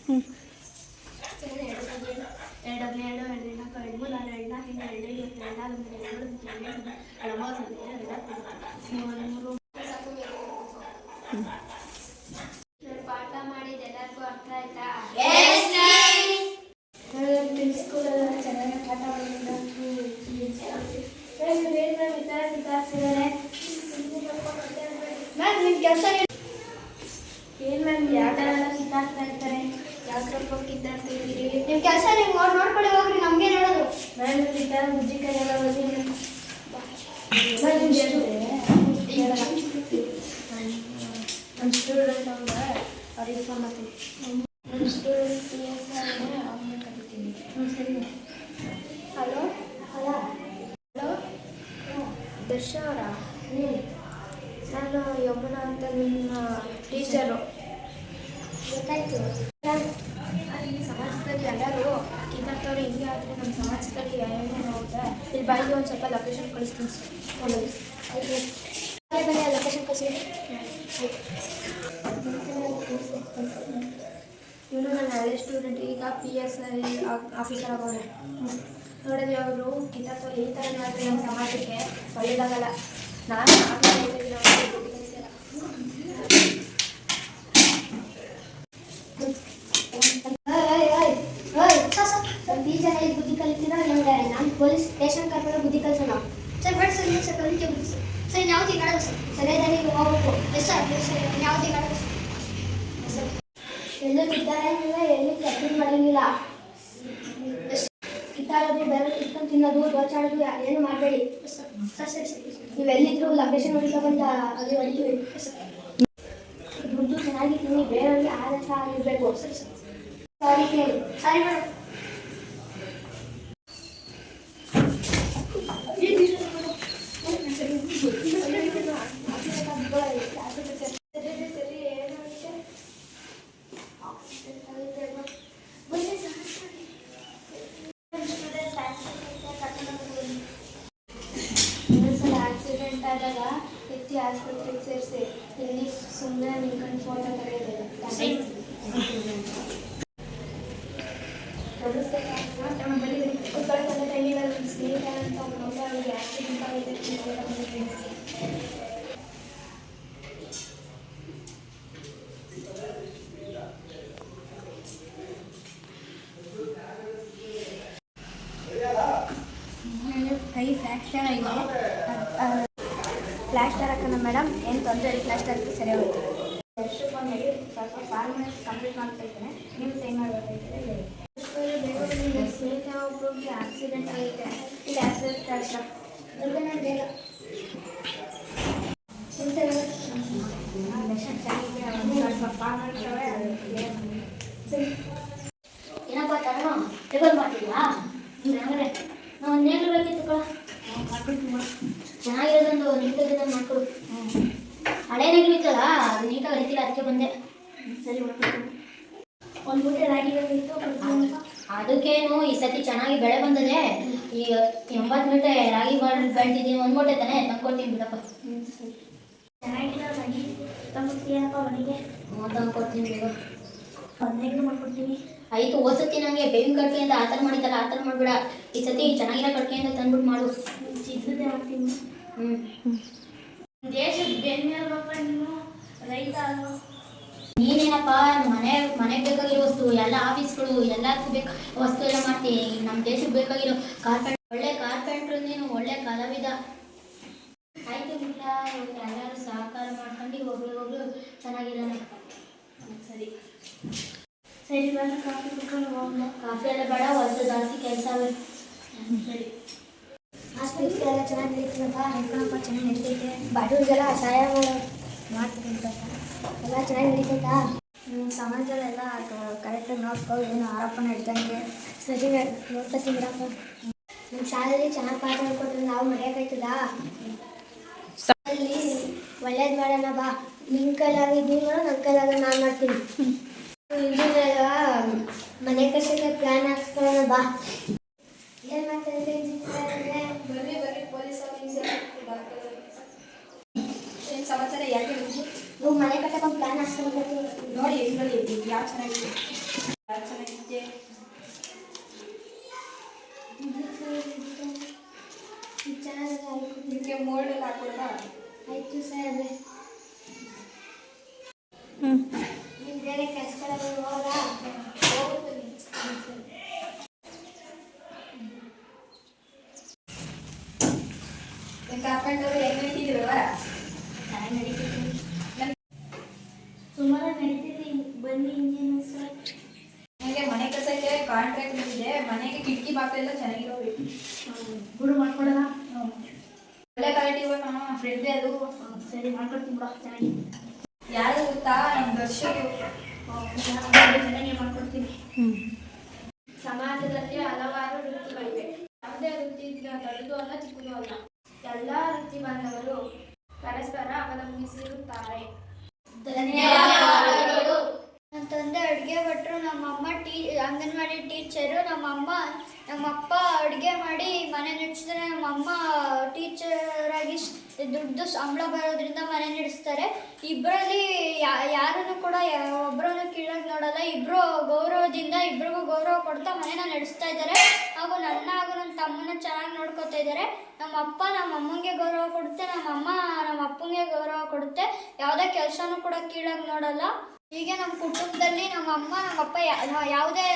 ಪಾಠ ಮಾಡಿದ ಎಲ್ಲರಿಗೂ ಅರ್ಥ ಆಯ್ತಾ? ಸ್ಕೂಲೆಲ್ಲ ಚೆನ್ನಾಗಿ ಪಾಠ ಮಾಡಿದ ಮ್ಯಾಮ್ ನಿಮ್ಮ ಕೆಲಸ ಏನು ಮ್ಯಾಮ್ ಯಾವ ಥರ ಎಲ್ಲ ಕಿತ್ತಾಡ್ತಾ ಇರ್ತಾರೆ? ಯಾವ ಥರ ಕಿತ್ತಾಡ್ತಾ ಇದ್ದೀರಿ? ನಿಮ್ಮ ಕೆಲಸ ನೀವು ನೋಡ್ಕೊಳ್ಳಿ ಹೋಗ್ರಿ, ನಮಗೆ ನೋಡೋದು. ಮ್ಯಾಮ್ ಈ ಥರ ಬುದ್ಧಿ ಕೈಯೆಲ್ಲ ಓದಿಲ್ಲ ನಮ್ಮ ಸ್ಟೂಡೆಂಟ್ ಅವ್ರ ಅವ್ರಿಗೆ ಫೋನ್ ಮಾಡ್ತೀನಿ. ನಮ್ಮ ಸ್ಟೂಡೆಂಟ್ ಪಿ ಎಸ್ ಅವ್ರನ್ನ ಕರಿತೀನಿ. ಸರಿ. ಹಲೋ ಹಲೋ ಹಲೋ ದರ್ಶ ಅವರಾ? ನಾನು ಯಮುನ ಅಂತ ನಿಮ್ಮ ಟೀಚರು. ಗೊತ್ತಾಯ್ತು. ಅಲ್ಲಿ ಸಮಾಜದಲ್ಲಿ ಎಲ್ಲರೂ ಕಿತ್ತಾಡ್ತವ್ರು ಹಿಂಗೆ ಆದರೆ ನಮ್ಮ ಸಮಾಜದಲ್ಲಿ ಏನೇನು ಹೋಗುತ್ತೆ. ಇಲ್ಲಿ ಬಾಯಿಗೆ ಒಂದು ಸ್ವಲ್ಪ ಲೊಕೇಶನ್ ಕಳಿಸ್ತೀನಿ. ಆಯ್ತು ಬನ್ನಿ, ಲೊಕೇಶನ್ ಕಳಿಸಿ. ಇವನು ನನ್ನ ಹಳೆ ಸ್ಟೂಡೆಂಟ್, ಈಗ PSI ಆಫೀಸರ್ ಆಗೋರೆ. ನೋಡಿದ್ರೆ ಅವರು ಕಿತ್ತಾಡ್ತವ್ರು ಈ ಥರ ಮಾಡಿದ್ರೆ ನಮ್ಮ ಸಮಾಜಕ್ಕೆ ಒಳ್ಳೇದಾಗಲ್ಲ. ನಾನು ಟೀಚರ್ ಹೇಳಿ ಬುದ್ಧಿ ಕಲಿತೀರಾ? ನಮಗೆ ನಾನು ಪೊಲೀಸ್ ಸ್ಟೇಷನ್ ಕರ್ಕೊಂಡು ಬುದ್ಧಿ ಕಲಿಸೋಣ. ಸರ್ ಬೇಡ ಸರ್, ಇಲ್ಲ ಸರ್, ಕಲಿಕೆ ಬುದ್ಧಿ ಸರ್. ಸರ್ ಯಾವ ತಿಂಗಳು ಸರ್ ಸರಿಯಾಗಿ ಹೋಗ್ಬೇಕು. ಎಸ್ ಸರ್ ಯಾವ ತಿಂಗಳು ಸರ್? ಎಲ್ಲೂ ಕಿತ್ತಾಡಂಗಿಲ್ಲ, ಎಲ್ಲೂ ಕಟ್ಟಿಂಗ್ ಮಾಡೋಂಗಿಲ್ಲ. ಕಿತ್ತಾಡೋದು, ಬೇರೆ ಕಿತ್ಕೊಂಡು ತಿನ್ನೋದು, ದೋಚಾಡೋದು ಏನು ಮಾಡಬೇಡಿ ಸರ್. ಸರಿ ಸರಿ, ನೀವೆಲ್ಲಿದ್ರು ಲೊಕೇಶನ್ ಹೊಡಿತಾ ಬಂದ ಅದು ಹೊಡಿತೀವಿ ಸರ್. ದುಡ್ಡು ಚೆನ್ನಾಗಿ ತಿನ್ನಿ, ಬೇರೆಯವ್ರಿಗೆ ಆದರ್ಶ ಆಗಿರಬೇಕು. ಸರಿ ಸರ್. ಸಾರಿ ಕೇಳಿ. Sorry madam. ಆಕ್ಸಿಡೆಂಟ್ ಆದಾಗ ಎತ್ತಿ ಆಸ್ಪತ್ರೆಗೆ ಸೇರಿಸಿ, ಇಲ್ಲಿ ಸುಮ್ಮನೆ ನಿಂತ್ಕೊಂಡು ಫೋಟೋ ತೆಗೆಯೋದಿಲ್ಲ. ಸ್ನೇಹಿತ ಅಂತ ಅವ್ರಿಗೆ ಆಕ್ಸಿಡೆಂಟ್ ಆಗಿದೆ. ಕೈ ಫ್ರ್ಯಾಕ್ಚರ್ ಆಗಿದೆ. ಪ್ಲಾಸ್ಟರ್ ಹಾಕೋಣ ಮೇಡಮ್, ಏನು ತೊಂದರೆ ಇಲ್ಲ, ಪ್ಲಾಸ್ಟರ್ ಹಾಕಿ ಸರಿ ಹೋಗುತ್ತೆ. ವರ್ಷಕ್ಕೊಂದು ಸ್ವಲ್ಪ ಫಾರ್ಮಲ್ಸ್ ಕಂಪ್ಲೀಟ್ ಮಾಡ್ತಾ ಇದ್ದೇನೆ, ನೀವು ಸೈನ್ ಮಾಡಬೇಕಾಗ್ತದೆ. ಸ್ನೇಹಿತ ಒಬ್ಬರಿಗೆ ಆಕ್ಸಿಡೆಂಟ್ ಆಗುತ್ತೆ. ಇಲ್ಲಿ ಆಕ್ಸಿಡೆಂಟ್ ಆಯ್ತಾ ನಾನು ಬೇಗ ಏನಪ್ಪ ತರೋಣ ಟೇಬಲ್ ಮಾಡ್ತಿಲ್ವಾ? ನಾವು ಒಂದು ನೇಗ್ಲು ಬೇಕಿತ್ತು ಕಳ ಚೆನ್ನಾಗಿರೋದೊಂದು ನೀಟಾಗಿರೋದನ್ನು ಮಾಡ್ಕೊಡು. ಹಳೆ ನೇಗ್ಲು ಇತ್ತಲ್ಲ, ಅದು ನೀಟಾಗಿ ಅರಿತಿಲ್ಲ, ಅದಕ್ಕೆ ಬಂದೆ. ಸರಿ ಮಾಡ್ಕೊಡ್ತೀನಿ. ಒಂದು ಮೂಟೆ ರಾಗಿ ಬೇಕಿತ್ತು. ಅದಕ್ಕೇನು ಈ ಸತಿ ಚೆನ್ನಾಗಿ ಬೆಳೆ ಬಂದದೆ. ಈಗ 80 ಮೂಟೆ ರಾಗಿ ಬೆಳೆದಿದ್ದೀನಿ. ಒಂದು ಮೂಟೆ ತಾನೇ ತಂದ್ಕೊಡ್ತೀನಿ ಬಿಡಪ್ಪ. ಸರಿ. ಚೆನ್ನಾಗಿರೋ ರಾಗಿ ತಂದ್ಕೊಡ್ತೀಯಪ್ಪ ಮನೆಗೆ? ತಂದ್ಕೊಡ್ತೀನಿ. ಈಗ ನೇಗ್ಲು ಮಾಡ್ಕೊಡ್ತೀನಿ. ಆಯಿತು. ಓಸತ್ತಿ ನನಗೆ ಬೇವಿನ ಕಡ್ಕೆ ಅಂತ ಆ ಥರ ಮಾಡಿದ್ದಲ್ಲ, ಆ ಥರ ಮಾಡಬೇಡ. ಈ ಸತಿ ಚೆನ್ನಾಗಿರೋ ಕಡ್ಕೆ ಅಂತ ತಂದ್ಬಿಟ್ಟು ಮಾಡು. ಚಿತ್ರದೇ ಮಾಡ್ತೀನಿ. ದೇಶದ ಬೆನ್ನೆಲುಬಪ್ಪ ನೀನು, ರೈತ ಅಲ್ವಾ? ನೀನೇನಪ್ಪ ಮನೆಗೆ ಬೇಕಾಗಿರೋ ವಸ್ತು ಎಲ್ಲ ಆಫೀಸ್ಗಳು ಎಲ್ಲದಕ್ಕೂ ಬೇಕು ವಸ್ತು ಎಲ್ಲ ಮಾಡ್ತೀನಿ. ನಮ್ಮ ದೇಶಕ್ಕೆ ಬೇಕಾಗಿರೋ ಒಳ್ಳೆ ಕಾರ್ಪೆಂಟ್ರು, ನೀನು ಒಳ್ಳೆ ಕಲಾವಿದ. ಆಯಿತು ಬಿಟ್ಟ, ಎಲ್ಲರೂ ಸಹಕಾರ ಮಾಡ್ಕೊಂಡು ಒಬ್ರಿಗೊಬ್ರು ಚೆನ್ನಾಗಿರೋಣ. ಸರಿ ಸರಿ ಬೇಡ, ಕಾಫಿ ಕುಡ್ಕೊಂಡು ಹೋಗೋಣ. ಕಾಫಿ ಎಲ್ಲ ಬೇಡ, ಹೊತ್ತು ಜಾಸ್ತಿ ಕೆಲಸ ಆಗುತ್ತೆ. ಸರಿ. ಆಸ್ಪತ್ರೆ ಎಲ್ಲ ಚೆನ್ನಾಗಿ ನಡೀತೀನಪ್ಪ? ಹೆಣ್ಕಣಪ್ಪ ಚೆನ್ನಾಗಿ ನಡೀತೈತೆ. ಬಡವ್ರಿಗೆಲ್ಲ ಸಹಾಯ ಮಾಡ್ತೀನಿ ಎಲ್ಲ ಚೆನ್ನಾಗಿ ನಡೀತೈತಾ? ಸಮಾಜದಲ್ಲೆಲ್ಲ ಕರೆಕ್ಟಾಗಿ ನೋಡ್ಕೊ, ಏನು ಆರೋಪನ ಇಡ್ದಂಗೆ. ಸರಿ ನೋಡ್ಕೊತೀನಿರಪ್ಪ. ನಮ್ಮ ಶಾಲೆಯಲ್ಲಿ ಚೆನ್ನಾಗಿ ಪಾಠ ಹೇಳ್ಕೊಟ್ರೆ ನಾವು ಮರೆಯೋಕ್ಕಾಯ್ತದ? ಅಲ್ಲಿ ಒಳ್ಳೇದು ಮಾಡೋಣ ಬಾ. ನಿನ್ನ ಕೈಲಾಗಿ ನೀನು ಮಾಡೋ, ನನ್ನ ಕೈಲಾಗ ನಾನು ಮಾಡ್ತೀನಿ. ಇಂಜಿನಿಯರ್ ಮನೆ ಕಟ್ಟಕ್ಕೆ ಪ್ಲಾನ್ ಹಾಕ್ಸ್ಕೊಳ್ಳೋಣ ಬಾ. ಏನು ಮಾಡ್ತಾರೆ ಇಂಜಿನಿಯರ್? ಬರ್ರಿ ಪೊಲೀಸ್ ಆಫೀಸರ್ ಏನು ಸಮಾಚಾರ? ಯಾಕೆ ನೀವು ಮನೆ ಕಟ್ಟಕ್ಕೆ ಪ್ಲಾನ್ ಹಾಕ್ಸ್ಕೊಂಡು ನೋಡಿ ಯಾವ ಚೆನ್ನಾಗಿದೆ. ಯಾರು ಚೆನ್ನಾಗಿದ್ದೆ ನಿಮಗೆ ಮೋಲ್ಡ್ ಎಲ್ಲ ಹಾಕೊಡ್ಬಾ? ಆಯ್ತು ಸರ್. ನಿಮ್ ಬೇರೆ ಕೆಲಸಗಳಲ್ಲಿ ಹೋಗ ಕಾರ್ಪೆಂಟರ್ ಹೆಂಗ್ ನಡೀತಿದ್ರವ? ಸುಮಾರು ನಡೀತೈತಿ. ಬನ್ನಿ ಇಂಜಿನ್ ಸರ್. ನನಗೆ ಮನೆ ಕೆಲಸಕ್ಕೆ ಕಾಂಟ್ರಾಕ್ಟ್ ಬಂದಿದೆ. ಮನೆಗೆ ಕಿಟಕಿ ಬಾಗಿಲೆಲ್ಲ ಚೆನ್ನಾಗಿರೋಬೇಕು. ಗುರು ಮಾಡ್ಕೊಡೋಣ. ಒಳ್ಳೆ ಕ್ವಾಲಿಟಿ ಇವಾಗ ನಮ್ಮ ಫ್ರೆಂಡ್ದೇ ಅದು. ಸರಿ ಮಾಡ್ಕೊಡ್ತೀನಿ ಬಿಡ. ಚೆನ್ನಾಗಿ ಯಾರು ಗೊತ್ತಾ? ನಮ್ಮ ದರ್ಶಕ ಚೆನ್ನಾಗಿ ಮಾಡ್ಕೊಡ್ತೀನಿ. ಸಮಾಜದಲ್ಲಿ ಹಲವಾರು ವೃತ್ತಿಗಳಿವೆ. ಯಾವುದೇ ವೃತ್ತಿ ದೊಡ್ಡದು ಅಲ್ಲ ಚಿಕ್ಕದು ಅಲ್ಲ. ಎಲ್ಲ ವೃತ್ತಿ ಬಾಂಧವರು ಪರಸ್ಪರ ಅವಲಂಬಿಸಿರುತ್ತಾರೆ. ಧನ್ಯವಾದಗಳು. ನನ್ನ ತಂದೆ ಅಡುಗೆ ಭಟ್ರು, ನಮ್ಮಮ್ಮ ಅಂಗನವಾಡಿ ಟೀಚರು, ನಮ್ಮಪ್ಪ ಅಡುಗೆ ಮಾಡಿ ಮನೆ ನಡೆಸ್ತಾರೆ. ನಮ್ಮಮ್ಮ ಟೀಚರ್ ಆಗಿ ದುಡ್ಡು ಸಂಬಳ ಬರೋದ್ರಿಂದ ಮನೆ ನಡೆಸ್ತಾರೆ. ಇಬ್ಬರಲ್ಲಿ ಯಾರನ್ನು ಕೂಡ ಒಬ್ಬರನ್ನು ಕೀಳಾಗಿ ನೋಡಲ್ಲ. ಇಬ್ಬರು ಗೌರವದಿಂದ ಇಬ್ಬರಿಗೂ ಗೌರವ ಕೊಡ್ತಾ ಮನೆನ ನಡೆಸ್ತಾ ಇದ್ದಾರೆ. ಹಾಗೂ ನನ್ನ ಹಾಗೂ ನನ್ನ ತಮ್ಮನ ಚೆನ್ನಾಗಿ ನೋಡ್ಕೊತಾ ಇದ್ದಾರೆ. ನಮ್ಮಪ್ಪ ನಮ್ಮ ಅಮ್ಮಂಗೆ ಗೌರವ ಕೊಡುತ್ತೆ, ನಮ್ಮಮ್ಮ ನಮ್ಮ ಅಪ್ಪಂಗೆ ಗೌರವ ಕೊಡುತ್ತೆ. ಯಾವುದೇ ಕೆಲಸನೂ ಕೂಡ ಕೀಳಾಗಿ ನೋಡಲ್ಲ. ಹೀಗೆ ನಮ್ಮ ಕುಟುಂಬದಲ್ಲಿ ನಮ್ಮಮ್ಮ ನಮ್ಮಪ್ಪ ಯಾವುದೇ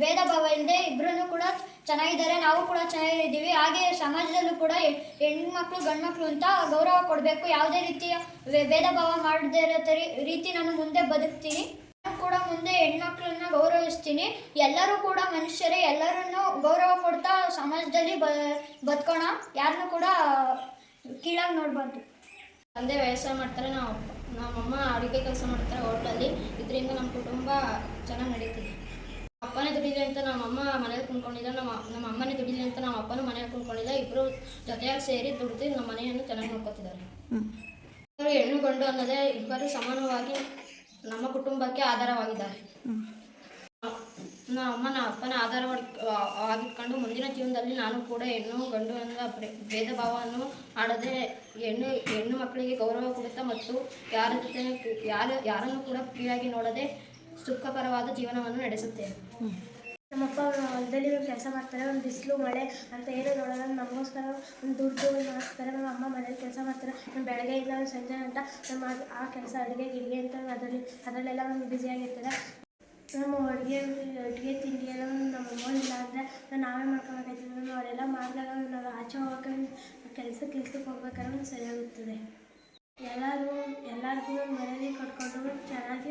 ಭೇದ ಭಾವ ಇಲ್ಲದೆ ಇಬ್ಬರೂ ಕೂಡ ಚೆನ್ನಾಗಿದ್ದಾರೆ. ನಾವು ಕೂಡ ಚೆನ್ನಾಗಿದ್ದೀವಿ. ಹಾಗೆ ಸಮಾಜದಲ್ಲೂ ಕೂಡ ಹೆಣ್ಮಕ್ಳು ಗಂಡು ಮಕ್ಕಳು ಅಂತ ಗೌರವ ಕೊಡಬೇಕು. ಯಾವುದೇ ರೀತಿಯ ಭೇದ ಭಾವ ಮಾಡದೇ ಇರೋ ರೀತಿ ನಾನು ಮುಂದೆ ಬದುಕ್ತೀನಿ. ನಾನು ಕೂಡ ಮುಂದೆ ಹೆಣ್ಮಕ್ಳನ್ನ ಗೌರವಿಸ್ತೀನಿ. ಎಲ್ಲರೂ ಕೂಡ ಮನುಷ್ಯರೇ. ಎಲ್ಲರನ್ನೂ ಗೌರವ ಕೊಡ್ತಾ ಸಮಾಜದಲ್ಲಿ ಬದುಕೋಣ. ಯಾರನ್ನೂ ಕೂಡ ಕೀಳಾಗಿ ನೋಡಬಾರ್ದು. ತಂದೆ ವ್ಯವಸಾಯ ಮಾಡ್ತಾರೆ, ನಮ್ಮಮ್ಮ ಅಡುಗೆ ಕೆಲಸ ಮಾಡ್ತಾರೆ ಹೋಟ್ಲಲ್ಲಿ. ಇದರಿಂದ ನಮ್ಮ ಕುಟುಂಬ ಚೆನ್ನಾಗಿ ನಡೀತಿದೆ. ಅಪ್ಪನೇ ದುಡಿಲಿ ಅಂತ ನಮ್ಮಮ್ಮ ಮನೇಲಿ ಕುಂತ್ಕೊಂಡಿಲ್ಲ, ನಮ್ಮ ಅಮ್ಮನೇ ದುಡಿಲಿ ಅಂತ ನಮ್ಮ ಅಪ್ಪನೂ ಮನೇಲಿ ಕುಂತ್ಕೊಂಡಿಲ್ಲ. ಇಬ್ಬರು ಜೊತೆಯಾಗಿ ಸೇರಿ ದುಡಿದು ನಮ್ಮ ಮನೆಯನ್ನು ಚೆನ್ನಾಗಿ ನೋಡ್ಕೊತಿದ್ದಾರೆ. ಇಬ್ಬರು ಹೆಣ್ಣು ಗಂಡು ಅನ್ನೋದೇ ಇಬ್ಬರು ಸಮಾನವಾಗಿ ನಮ್ಮ ಕುಟುಂಬಕ್ಕೆ ಆಧಾರವಾಗಿದ್ದಾರೆ. ನಮ್ಮ ಅಪ್ಪನ ಆಧಾರವಾಗಿಟ್ಕೊಂಡು ಮುಂದಿನ ಜೀವನದಲ್ಲಿ ನಾನು ಕೂಡ ಹೆಣ್ಣು ಗಂಡು ಅನ್ನೋ ಭೇದ ಭಾವವನ್ನು ಮಾಡದೆ ಹೆಣ್ಣು ಮಕ್ಕಳಿಗೆ ಗೌರವ ಕೊಡುತ್ತಾ ಮತ್ತು ಯಾರನ್ನು ಕೂಡ ಕೀಳಾಗಿ ನೋಡದೆ ಸುಖಕರವಾದ ಜೀವನವನ್ನು ನಡೆಸುತ್ತೇನೆ. ನಮ್ಮಪ್ಪ ಹೊಲದಲ್ಲಿ ಕೆಲಸ ಮಾಡ್ತಾರೆ. ಒಂದು ಬಿಸಿಲು ಮಳೆ ಅಂತ ಏನು ನೋಡೋಲ್ಲ. ನಮಗೋಸ್ಕರ ಒಂದು ದುಡ್ಡು ಮಾಡ್ತಾರೆ. ನಮ್ಮ ಅಮ್ಮ ಮನೇಲಿ ಕೆಲಸ ಮಾಡ್ತಾರೆ. ನಾನು ಬೆಳಗ್ಗೆಯಿಂದ ಸಂಜೆ ಗಂಟ ನಮ್ಮ ಆ ಕೆಲಸ ಅಡುಗೆ ಗಿಡಿಗೆ ಅಂತ ಅದರಲ್ಲೆಲ್ಲ ಒಂದು ಬ್ಯುಸಿಯಾಗಿರ್ತಾರೆ. ನಮ್ಮ ಅಡುಗೆ ತಿಂಡಿ ಎಲ್ಲ ನಮ್ಮ ಅಮ್ಮ ಇಲ್ಲ ಅಂದರೆ ನಾವೇ ಮಾಡ್ಕೊಬೇಕಾಗ್ತದೆ. ಅವರೆಲ್ಲ ಮಾಡಿದಾಗ ನಾವು ಆಚೆ ಹೋಗೋಕೆ ಕೆಲ್ಸಕ್ಕೆ ಹೋಗ್ಬೇಕಾದ್ರೆ ಸರಿಯಾಗುತ್ತದೆ. ಎಲ್ಲರಿಗೂ ಮನೇಲಿ ಕಟ್ಕೊಂಡು ಚೆನ್ನಾಗಿ